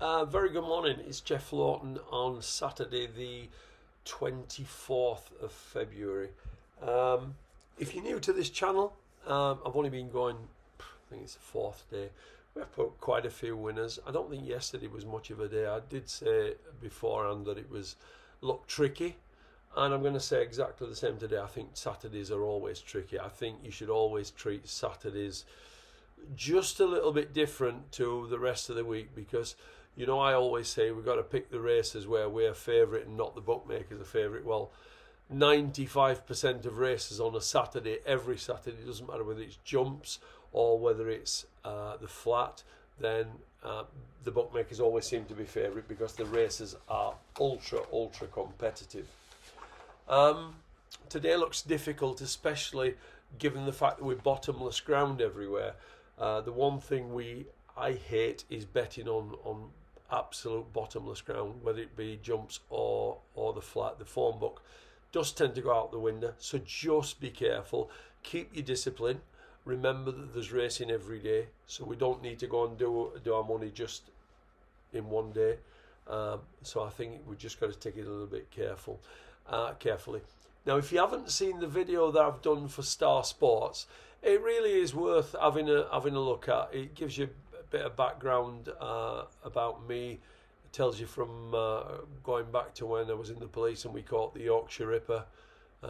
Very good morning. It's Jeff Lawton on Saturday, the 24th of February. If you're new to this channel, I've only been going, I think it's the fourth day. We've put quite a few winners. I don't think yesterday was much of a day. I did say beforehand that it looked tricky, and I'm going to say exactly the same today. I think Saturdays are always tricky. I think you should always treat Saturdays just a little bit different to the rest of the week, because I always say we've got to pick the races where we're favourite and not the bookmakers are favourite. Well, 95% of races on a Saturday, every Saturday, doesn't matter whether it's jumps or whether it's the flat, then the bookmakers always seem to be favourite because the races are ultra competitive. Today looks difficult, especially given the fact that we're bottomless ground everywhere. The one thing I hate is betting on absolute bottomless ground, whether it be jumps or the flat. The form book does tend to go out the window, so just be careful. Keep your discipline. Remember that there's racing every day, so we don't need to go and do our money just in one day. So I think we just got to take it a little bit carefully. Now, if you haven't seen the video that I've done for Star Sports, it really is worth having a look at. It gives you a bit of background about me. It tells you from going back to when I was in the police and we caught the Yorkshire Ripper at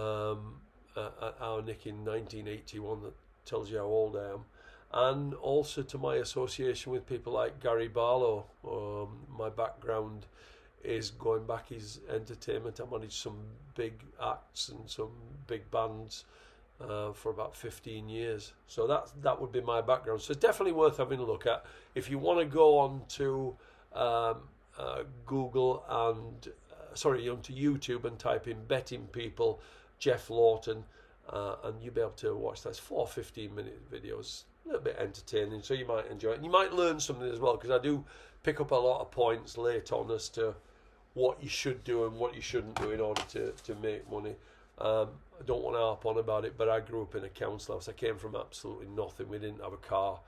our nick in 1981. That tells you how old I am. And also to my association with people like Gary Barlow. My background is going back his entertainment. I managed some big acts and some big bands for about 15 years. So that would be my background. So it's definitely worth having a look at. If you want to go on to Google and onto YouTube and type in betting people Jeff Lawton, and you'll be able to watch that. It's 4 15-minute videos, a little bit entertaining, so you might enjoy it. And you might learn something as well, because I do pick up a lot of points late on as to what you should do and what you shouldn't do in order to make money. I don't want to harp on about it, but I grew up in a council house. I came from absolutely nothing. We didn't have a car,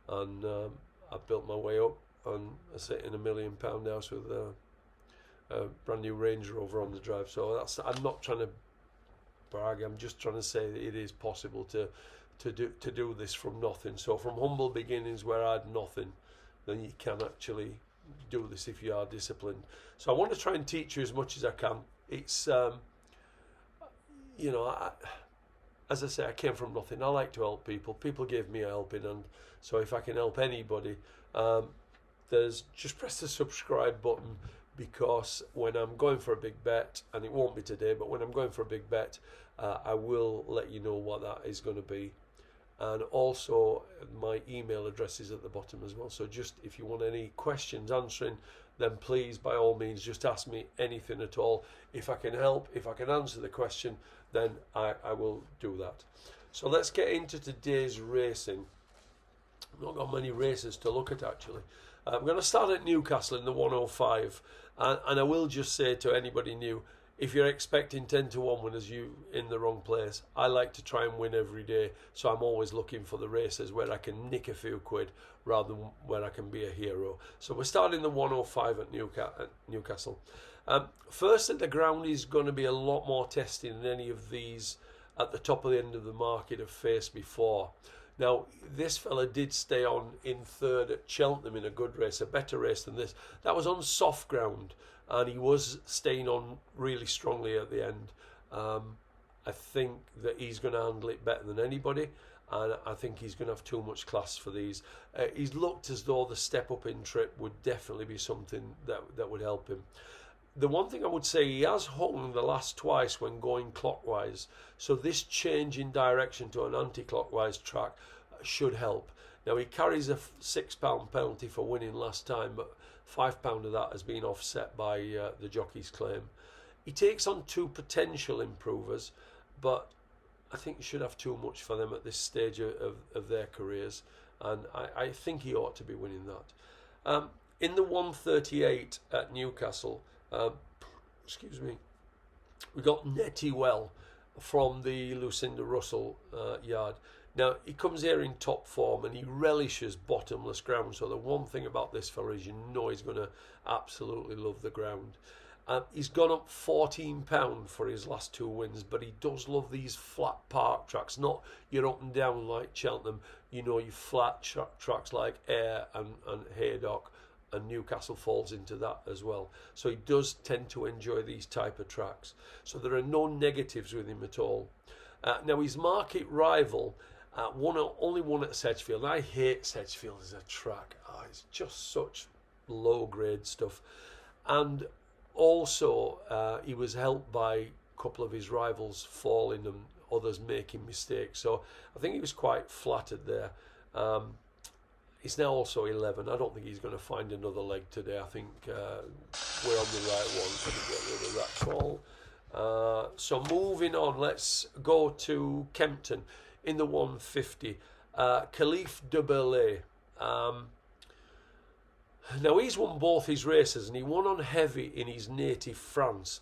and I built my way up, and I sit in £1 million house with a brand new Range Rover on the drive. So I'm not trying to brag. I'm just trying to say that it is possible to do this from nothing. So from humble beginnings where I had nothing, then you can actually do this if you are disciplined. So I want to try and teach you as much as I can. It's as I say, I came from nothing. I like to help people. People gave me a helping, and so if I can help anybody, just press the subscribe button, because when I'm going for a big bet, and it won't be today, but when I'm going for a big bet, I will let you know what that is going to be. And also my email address is at the bottom as well. So just if you want any questions answering, then please, by all means, just ask me anything at all. If I can help, if I can answer the question, then I will do that. So let's get into today's racing. I've not got many races to look at, actually. I'm going to start at Newcastle in the 105, and I will just say to anybody new, if you're expecting 10 to 1 winners, you're in the wrong place. I like to try and win every day, so I'm always looking for the races where I can nick a few quid rather than where I can be a hero. So we're starting the 105 at Newcastle. First, the ground is going to be a lot more testing than any of these at the top of the end of the market have faced before. Now, this fella did stay on in third at Cheltenham in a good race, a better race than this. That was on soft ground, and he was staying on really strongly at the end. I think that he's going to handle it better than anybody, and I think he's going to have too much class for these. He's looked as though the step up in trip would definitely be something that would help him. The one thing I would say, he has hung the last twice when going clockwise, so this change in direction to an anti-clockwise track should help. Now, he carries a £6 penalty for winning last time, but £5 of that has been offset by the jockey's claim. He takes on two potential improvers, but I think he should have too much for them at this stage of their careers, and I think he ought to be winning that. In the 138 at Newcastle, we got Netty Well from the Lucinda Russell yard. Now, he comes here in top form and he relishes bottomless ground. So the one thing about this fella is you know he's going to absolutely love the ground. He's gone up £14 for his last 2 wins, but he does love these flat park tracks, not your up and down like Cheltenham, you know, your flat tracks like Ayr and Haydock, and Newcastle falls into that as well. So he does tend to enjoy these type of tracks. So there are no negatives with him at all. Now, his market rival only won at Sedgefield. I hate Sedgefield as a track. It's just such low-grade stuff. And also, he was helped by a couple of his rivals falling and others making mistakes. So I think he was quite flattered there. He's now also 11. I don't think he's going to find another leg today. I think we're on the right one. Couldn't get rid of that call. So moving on, let's go to Kempton in the 150. Khalif de Belay. Now, he's won both his races, and he won on heavy in his native France.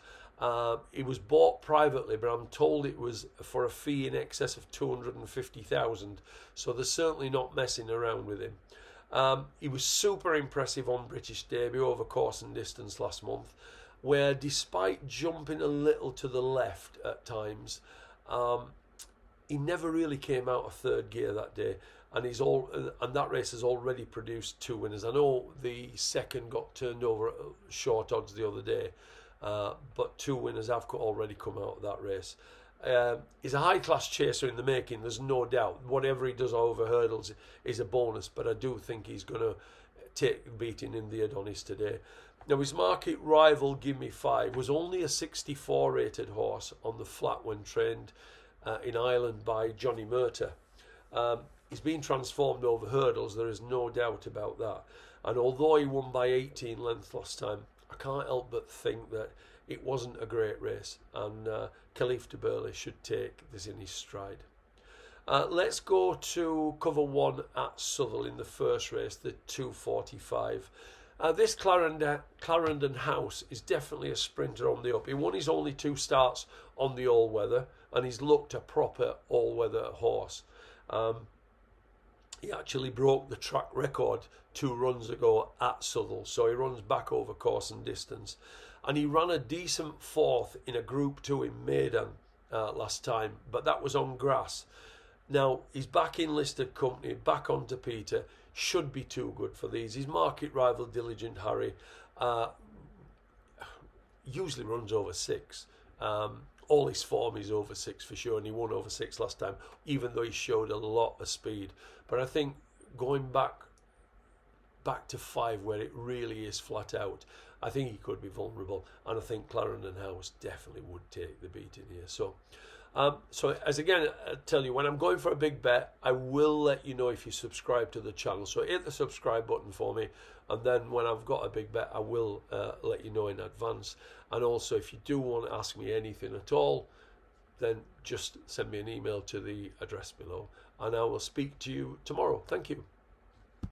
He was bought privately, but I'm told it was for a fee in excess of 250,000. So they're certainly not messing around with him. He was super impressive on British debut over course and distance last month, where despite jumping a little to the left at times, he never really came out of third gear that day. And that race has already produced 2 winners. I know the second got turned over at short odds the other day, but 2 winners have already come out of that race. He's a high-class chaser in the making, there's no doubt. Whatever he does over hurdles is a bonus, but I do think he's going to take a beating in the Adonis today. Now, his market rival, Gimme 5, was only a 64 rated horse on the flat when trained in Ireland by Johnny Murtagh. He's been transformed over hurdles, there is no doubt about that. And although he won by 18 lengths last time, I can't help but think that it wasn't a great race, and Khalif de Belay should take this in his stride. Let's go to cover 1 at Southwell in the first race, the 245. This Clarendon House is definitely a sprinter on the up. He won his only 2 starts on the all-weather, and he's looked a proper all-weather horse. He actually broke the track record 2 runs ago at Southwell, so he runs back over course and distance. And he ran a decent 4th in a Group 2 in Maidan last time, but that was on grass. Now, he's back in listed company, back onto Peter, should be too good for these. His market rival, Diligent Harry, usually runs over 6. All his form is over 6 for sure, and he won over 6 last time, even though he showed a lot of speed. But I think going back to 5, where it really is flat out, I think he could be vulnerable, and I think Clarendon House definitely would take the beating here. So as again, I tell you, when I'm going for a big bet, I will let you know if you subscribe to the channel. So hit the subscribe button for me, and then when I've got a big bet, I will let you know in advance. And also, if you do want to ask me anything at all, then just send me an email to the address below, and I will speak to you tomorrow. Thank you.